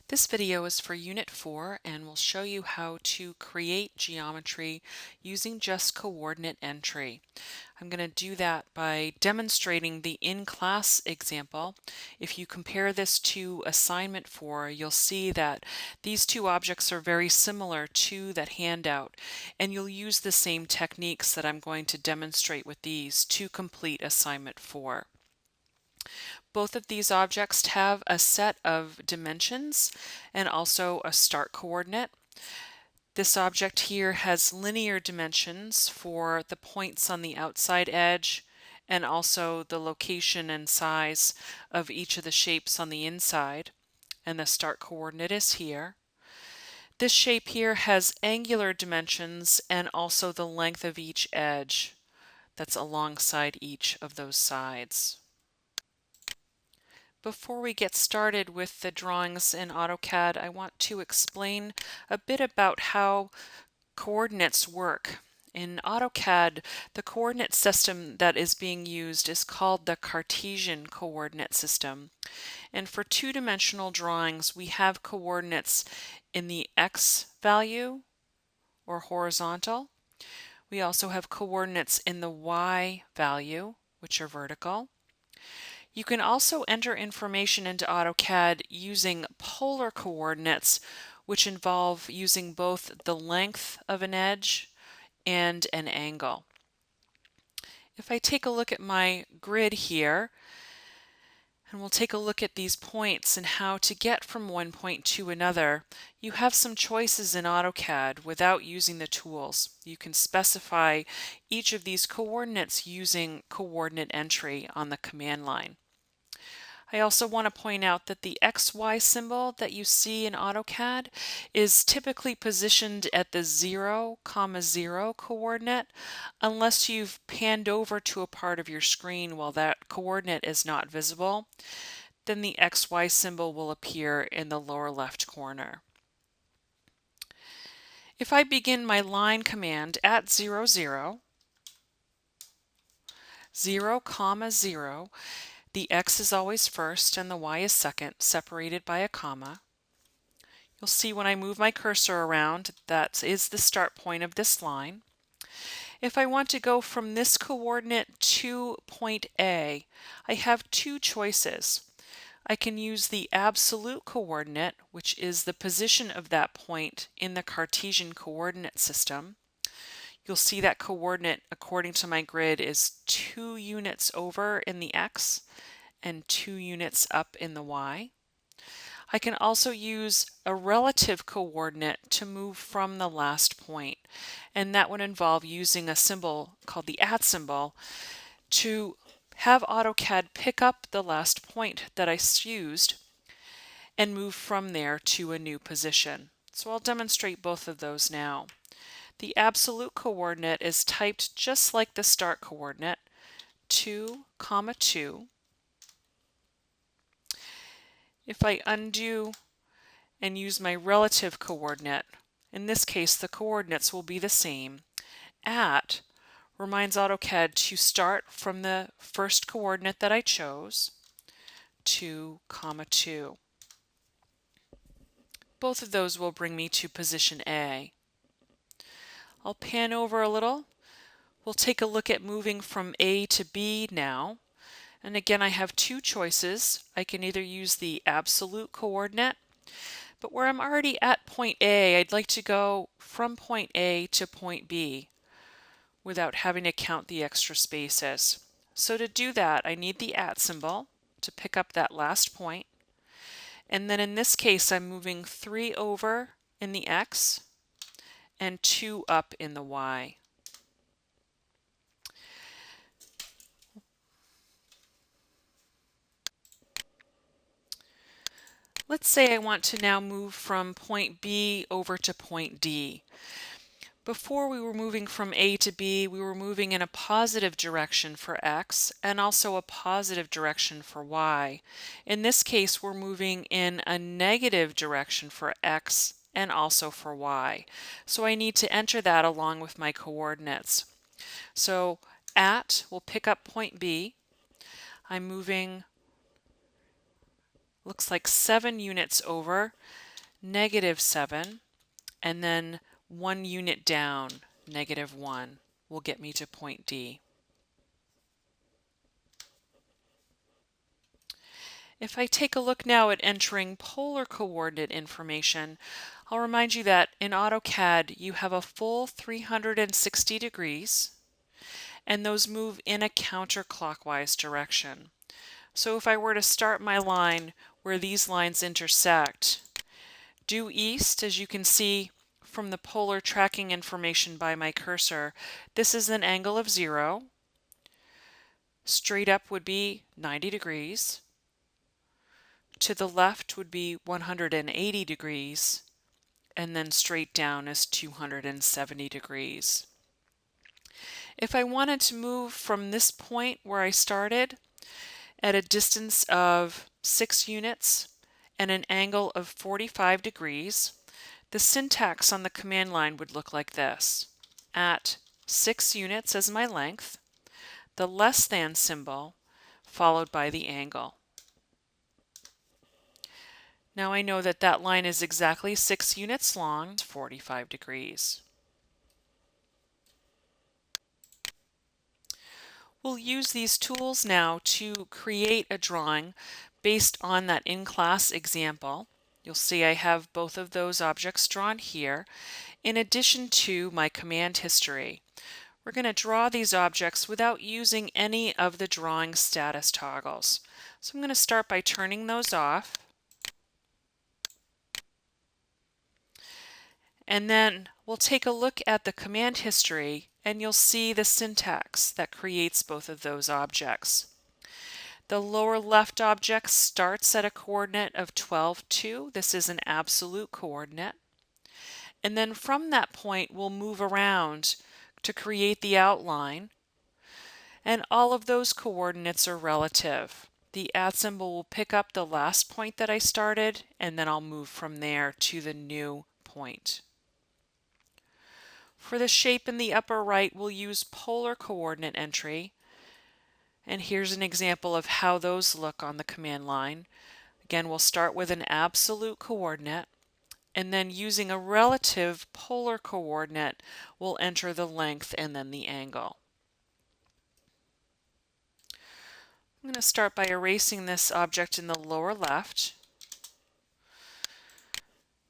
This video is for Unit 4 and will show you how to create geometry using just coordinate entry. I'm going to do that by demonstrating the in-class example. If you compare this to assignment 4, you'll see that these two objects are very similar to that handout, and you'll use the same techniques that I'm going to demonstrate with these to complete assignment 4. Both of these objects have a set of dimensions and also a start coordinate. This object here has linear dimensions for the points on the outside edge and also the location and size of each of the shapes on the inside, and the start coordinate is here. This shape here has angular dimensions and also the length of each edge that's alongside each of those sides. Before we get started with the drawings in AutoCAD, I want to explain a bit about how coordinates work. In AutoCAD, the coordinate system that is being used is called the Cartesian coordinate system. And for two-dimensional drawings, we have coordinates in the x value, or horizontal. We also have coordinates in the y value, which are vertical. You can also enter information into AutoCAD using polar coordinates, which involve using both the length of an edge and an angle. If I take a look at my grid here, and we'll take a look at these points and how to get from one point to another, you have some choices in AutoCAD without using the tools. You can specify each of these coordinates using coordinate entry on the command line. I also want to point out that the XY symbol that you see in AutoCAD is typically positioned at the 0, 0 coordinate unless you've panned over to a part of your screen while that coordinate is not visible. Then the XY symbol will appear in the lower left corner. If I begin my line command at 0, 0, 0, 0, the x is always first and the y is second, separated by a comma. You'll see when I move my cursor around, that is the start point of this line. If I want to go from this coordinate to point A, I have two choices. I can use the absolute coordinate, which is the position of that point in the Cartesian coordinate system. You'll see that coordinate, according to my grid, is 2 units over in the x and 2 units up in the y. I can also use a relative coordinate to move from the last point, and that would involve using a symbol called the @ symbol to have AutoCAD pick up the last point that I used and move from there to a new position. So I'll demonstrate both of those now. The absolute coordinate is typed just like the start coordinate, 2, 2. If I undo and use my relative coordinate, in this case the coordinates will be the same, at reminds AutoCAD to start from the first coordinate that I chose, 2, 2. Both of those will bring me to position A. I'll pan over a little. We'll take a look at moving from A to B now. And again, I have two choices. I can either use the absolute coordinate, but where I'm already at point A, I'd like to go from point A to point B without having to count the extra spaces. So to do that, I need the @ symbol to pick up that last point. And then in this case, I'm moving 3 over in the x and 2 up in the y. Let's say I want to now move from point B over to point D. Before we were moving from A to B, we were moving in a positive direction for X and also a positive direction for Y. In this case, we're moving in a negative direction for X and also for Y. So I need to enter that along with my coordinates. So at will pick up point B. I'm moving looks like 7 units over, -7, and then 1 unit down, -1, will get me to point D. If I take a look now at entering polar coordinate information, I'll remind you that in AutoCAD you have a full 360 degrees, and those move in a counterclockwise direction. So if I were to start my line where these lines intersect, due east, as you can see from the polar tracking information by my cursor, this is an angle of 0. Straight up would be 90 degrees. To the left would be 180 degrees, and then straight down is 270 degrees. If I wanted to move from this point where I started at a distance of 6 units and an angle of 45 degrees, the syntax on the command line would look like this. At 6 units as my length, the less than symbol followed by the angle. Now I know that that line is exactly 6 units long, 45 degrees. We'll use these tools now to create a drawing based on that in-class example. You'll see I have both of those objects drawn here, in addition to my command history. We're going to draw these objects without using any of the drawing status toggles. So I'm going to start by turning those off. And then we'll take a look at the command history and you'll see the syntax that creates both of those objects. The lower left object starts at a coordinate of 12, 2. This is an absolute coordinate. And then from that point we'll move around to create the outline. And all of those coordinates are relative. The @ symbol will pick up the last point that I started, and then I'll move from there to the new point. For the shape in the upper right, we'll use polar coordinate entry. And here's an example of how those look on the command line. Again, we'll start with an absolute coordinate, and then using a relative polar coordinate, we'll enter the length and then the angle. I'm going to start by erasing this object in the lower left.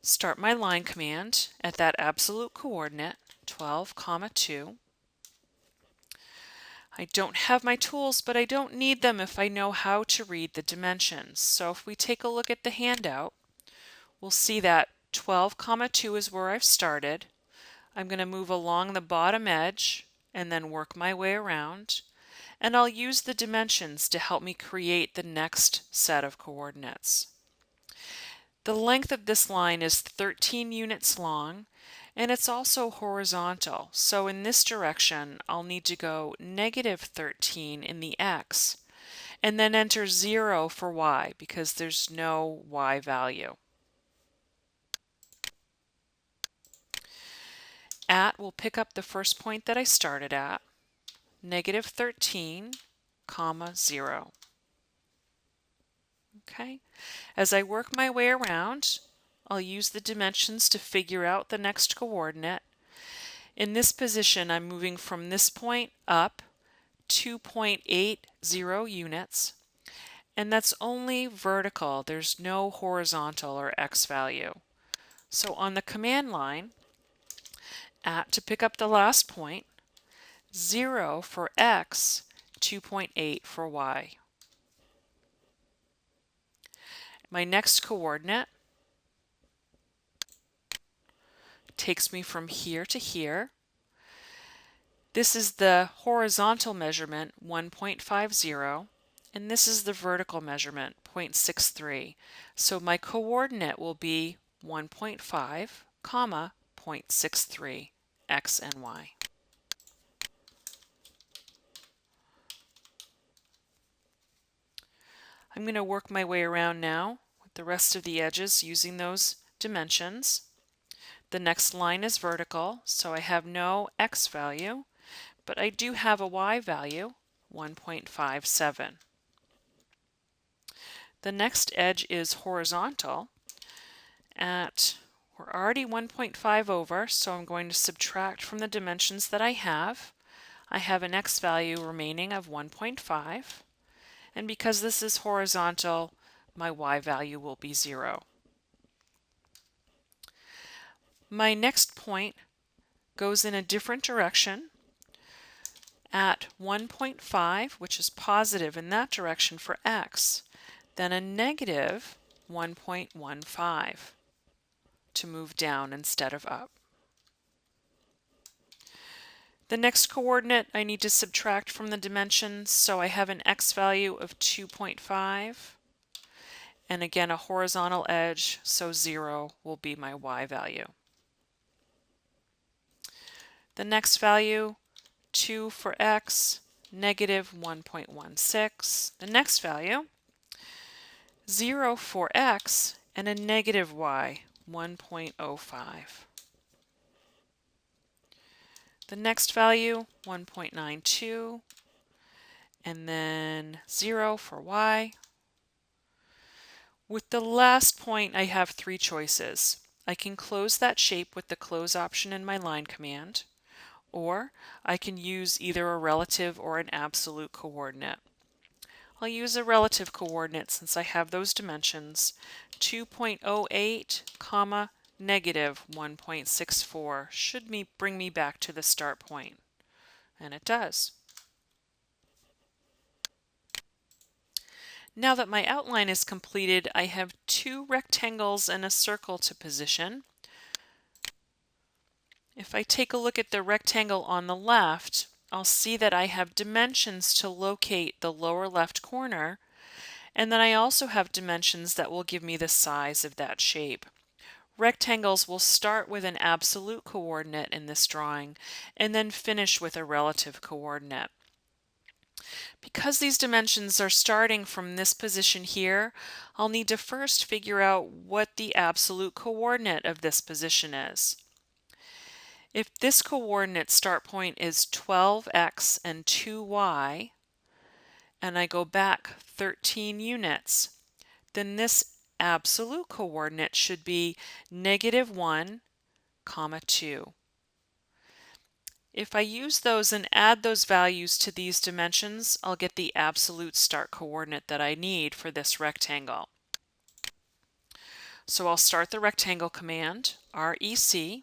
Start my line command at that absolute coordinate, 12, 2. I don't have my tools, but I don't need them if I know how to read the dimensions. So if we take a look at the handout, we'll see that 12, 2 is where I've started. I'm going to move along the bottom edge and then work my way around. And I'll use the dimensions to help me create the next set of coordinates. The length of this line is 13 units long, and it's also horizontal. So in this direction, I'll need to go -13 in the x, and then enter 0 for y, because there's no y value. At will pick up the first point that I started at, -13, 0. Okay. As I work my way around, I'll use the dimensions to figure out the next coordinate. In this position, I'm moving from this point up 2.80 units, and that's only vertical. There's no horizontal or x value. So on the command line, at to pick up the last point, 0 for x, 2.8 for y. My next coordinate takes me from here to here. This is the horizontal measurement, 1.50, and this is the vertical measurement, 0.63. So my coordinate will be 1.5, 0.63, x and y. I'm going to work my way around now with the rest of the edges using those dimensions. The next line is vertical, so I have no x value, but I do have a y value, 1.57. The next edge is horizontal we're already 1.5 over, so I'm going to subtract from the dimensions that I have. I have an x value remaining of 1.5, and because this is horizontal, my y value will be 0. My next point goes in a different direction at 1.5, which is positive in that direction for x, then a negative 1.15 to move down instead of up. The next coordinate I need to subtract from the dimensions, so I have an x value of 2.5, and again a horizontal edge, so 0 will be my y value. The next value, 2 for x, negative 1.16. The next value, 0 for x, and a negative y, 1.05. The next value, 1.92, and then 0 for y. With the last point, I have three choices. I can close that shape with the close option in my line command, or I can use either a relative or an absolute coordinate. I'll use a relative coordinate since I have those dimensions. 2.08, comma, negative 1.64 should bring me back to the start point, and it does. Now that my outline is completed, I have two rectangles and a circle to position. If I take a look at the rectangle on the left, I'll see that I have dimensions to locate the lower left corner, and then I also have dimensions that will give me the size of that shape. Rectangles will start with an absolute coordinate in this drawing and then finish with a relative coordinate. Because these dimensions are starting from this position here, I'll need to first figure out what the absolute coordinate of this position is. If this coordinate start point is 12x and 2y, and I go back 13 units, then this absolute coordinate should be negative 1, comma 2. If I use those and add those values to these dimensions, I'll get the absolute start coordinate that I need for this rectangle. So I'll start the rectangle command, REC,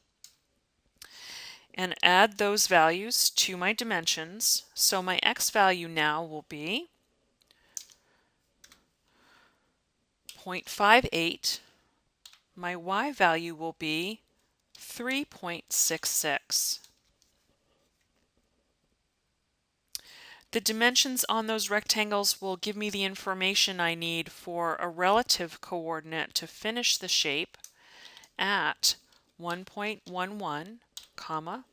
and add those values to my dimensions. So my x value now will be 0.58. My y value will be 3.66. The dimensions on those rectangles will give me the information I need for a relative coordinate to finish the shape at 1.11, comma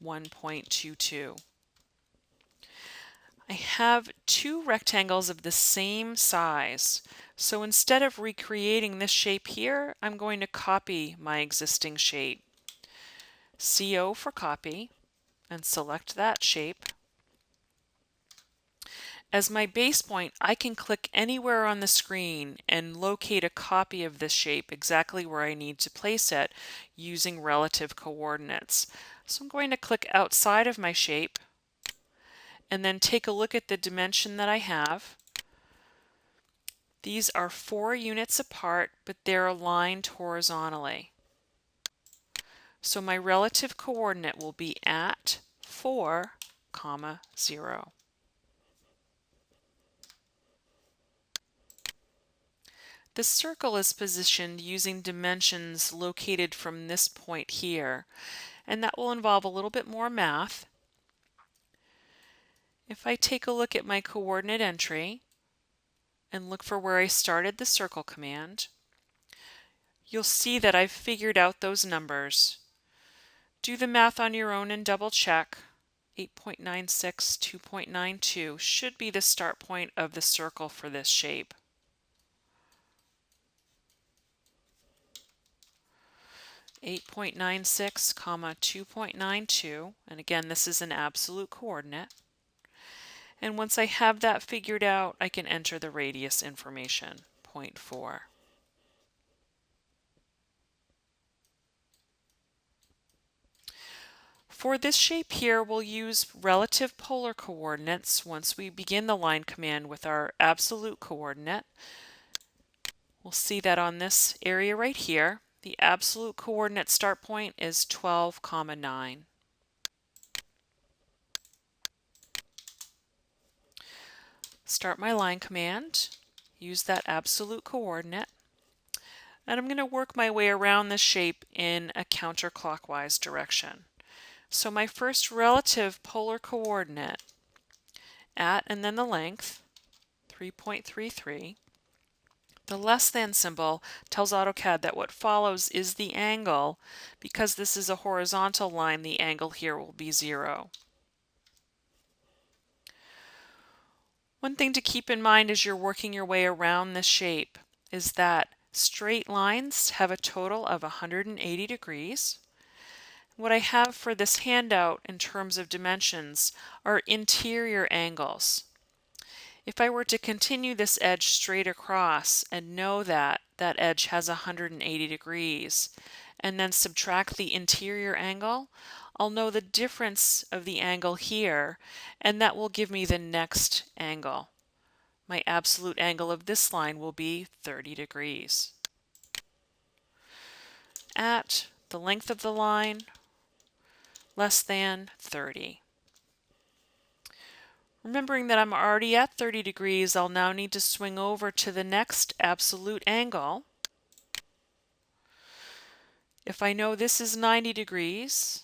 1.22. I have two rectangles of the same size, so instead of recreating this shape here, I'm going to copy my existing shape. CO for copy, and select that shape. As my base point, I can click anywhere on the screen and locate a copy of this shape exactly where I need to place it using relative coordinates. So I'm going to click outside of my shape and then take a look at the dimension that I have. These are 4 units apart, but they're aligned horizontally. So my relative coordinate will be at 4, comma 0. The circle is positioned using dimensions located from this point here, and that will involve a little bit more math. If I take a look at my coordinate entry and look for where I started the circle command, you'll see that I've figured out those numbers. Do the math on your own and double check. 8.96, 2.92 should be the start point of the circle for this shape. 8.96, comma 2.92, and again this is an absolute coordinate. And once I have that figured out, I can enter the radius information, 0.4. For this shape here, we'll use relative polar coordinates once we begin the line command with our absolute coordinate. We'll see that on this area right here, the absolute coordinate start point is 12, 9. Start my line command, use that absolute coordinate, and I'm going to work my way around this shape in a counterclockwise direction. So my first relative polar coordinate, at and then the length, 3.33. The less than symbol tells AutoCAD that what follows is the angle. Because this is a horizontal line, the angle here will be 0. One thing to keep in mind as you're working your way around this shape is that straight lines have a total of 180 degrees. What I have for this handout in terms of dimensions are interior angles. If I were to continue this edge straight across and know that that edge has 180 degrees and then subtract the interior angle, I'll know the difference of the angle here, and that will give me the next angle. My absolute angle of this line will be 30 degrees. At the length of the line, less than 30. Remembering that I'm already at 30 degrees, I'll now need to swing over to the next absolute angle. If I know this is 90 degrees,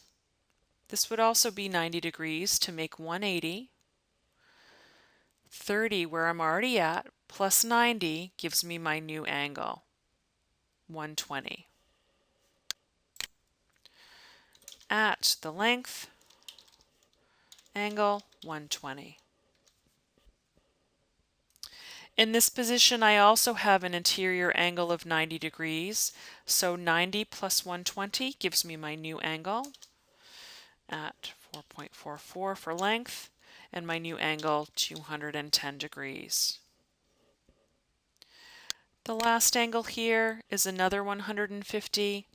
this would also be 90 degrees to make 180. 30 where I'm already at plus 90 gives me my new angle, 120. At the length, angle 120. In this position, I also have an interior angle of 90 degrees, so 90 plus 120 gives me my new angle at 4.44 for length, and my new angle 210 degrees. The last angle here is another 150.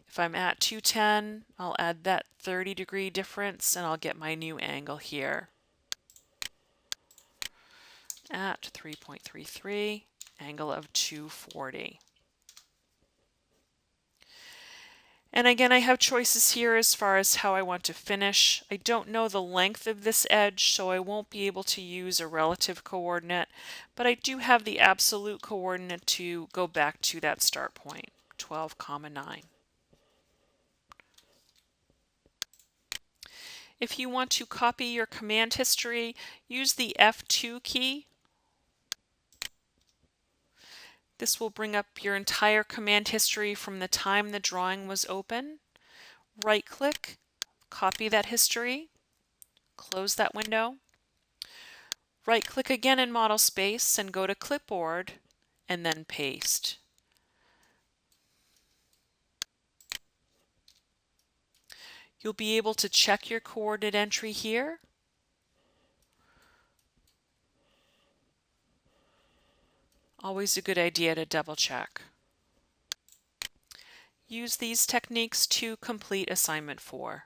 If I'm at 210, I'll add that 30-degree difference and I'll get my new angle here at 3.33, angle of 240. And again, I have choices here as far as how I want to finish. I don't know the length of this edge, so I won't be able to use a relative coordinate, but I do have the absolute coordinate to go back to that start point, 12, 9. If you want to copy your command history, use the F2 key. This will bring up your entire command history from the time the drawing was open. Right-click, copy that history, close that window. Right-click again in Model Space and go to Clipboard, and then Paste. You'll be able to check your coordinate entry here. Always a good idea to double check. Use these techniques to complete assignment 4.